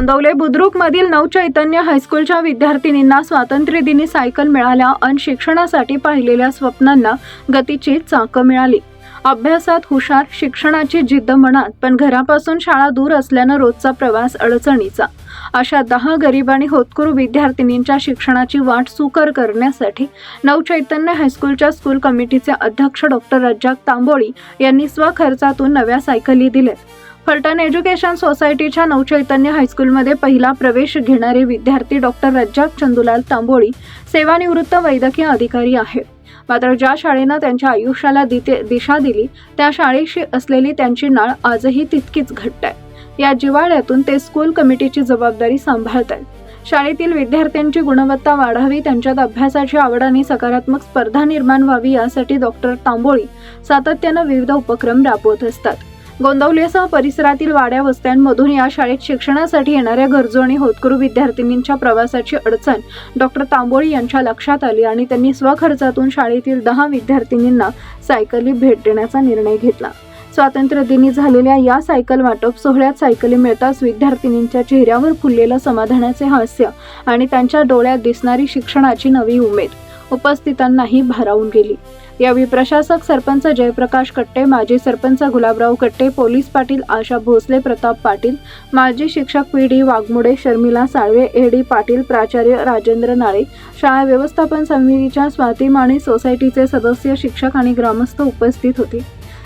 गोंदवले बुद्रुक मधील नवचैतन्य हायस्कूलच्या विद्यार्थिनींना स्वातंत्र्य दिनी सायकल मिळाल्या आणि शिक्षणासाठी पाहिलेल्या स्वप्नांना गतीची चाकं मिळाली। अभ्यासात हुशार, शिक्षणाची जिद्द मनात, पण घरापासून शाळा दूर असल्यानं रोजचा प्रवास अडचणीचा। अशा 10 गरीब आणि होतकरू विद्यार्थिनींच्या शिक्षणाची वाट सुकर करण्यासाठी नवचैतन्य हायस्कूलच्या स्कूल कमिटीचे अध्यक्ष डॉक्टर रज्जाक तांबोळी यांनी स्वखर्चातून नव्या सायकली दिल्यात। फलटण एज्युकेशन सोसायटीच्या नवचैतन्य हायस्कूलमध्ये पहिला प्रवेश घेणारे विद्यार्थी डॉक्टर रज्जाक चंदूलाल तांबोळी सेवानिवृत्त वैद्यकीय अधिकारी आहेत। मात्र ज्या शाळेनं त्यांच्या आयुष्याला दिशा दिली त्या शाळेशी असलेली त्यांची नाळ आजही तितकीच घट्ट आहे। या जिव्हाळ्यातून ते स्कूल कमिटीची जबाबदारी सांभाळत आहेत। शाळेतील विद्यार्थ्यांची गुणवत्ता वाढावी, त्यांच्यात अभ्यासाची आवड आणि सकारात्मक स्पर्धा निर्माण व्हावी यासाठी डॉक्टर तांबोळी सातत्यानं विविध उपक्रम राबवत असतात। गोंदवलेसह परिसरातील वाड्या वस्त्यांमधून या शाळेत शिक्षणासाठी येणाऱ्या गरजू आणि होतकरू विद्यार्थिनींच्या प्रवासाची अडचण डॉक्टर तांबोळी यांच्या लक्षात आली आणि त्यांनी स्वखर्चातून शाळेतील 10 विद्यार्थिनींना सायकली भेट देण्याचा निर्णय घेतला। स्वातंत्र्य दिनी झालेल्या या सायकल वाटप सोहळ्यात सायकली मिळताच विद्यार्थिनींच्या चेहऱ्यावर फुललेलं समाधानाचे हास्य आणि त्यांच्या डोळ्यात दिसणारी शिक्षणाची नवी उमेद उपस्थितांनाही भारावून गेली। यावेळी प्रशासक सरपंच जयप्रकाश कट्टे, माजी सरपंच गुलाबराव कट्टे, पोलीस पाटील आशा भोसले, प्रताप पाटील, माजी शिक्षक पी.डी. वाघमोडे, शर्मिला साळवे, ए.डी. पाटील, प्राचार्य राजेंद्र नाळे, शाळा व्यवस्थापन समितीच्या स्वाती माने, सोसायटीचे सदस्य, शिक्षक आणि ग्रामस्थ उपस्थित होते।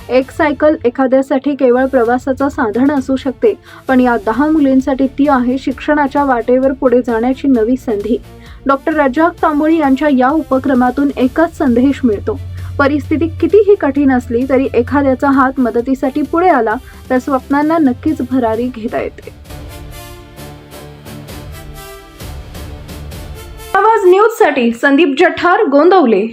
एक सायकल एखाद्यासाठी केवळ प्रवासाचं साधन असू शकते, पण या 10 मुलींसाठी ती आहे शिक्षणाच्या वाटेवर पुढे जाण्याची नवी संधी। डॉक्टर रज्जाक तांबोळी यांच्या या उपक्रमातून एकच संदेश मिळतो, परिस्थिती कितीही कठीण असली तरी एखाद्याचा हात मदतीसाठी पुढे आला तर स्वप्नांना नक्कीच भरारी घेता येते। आवाज न्यूज साठी संदीप जठार, गोंदवले।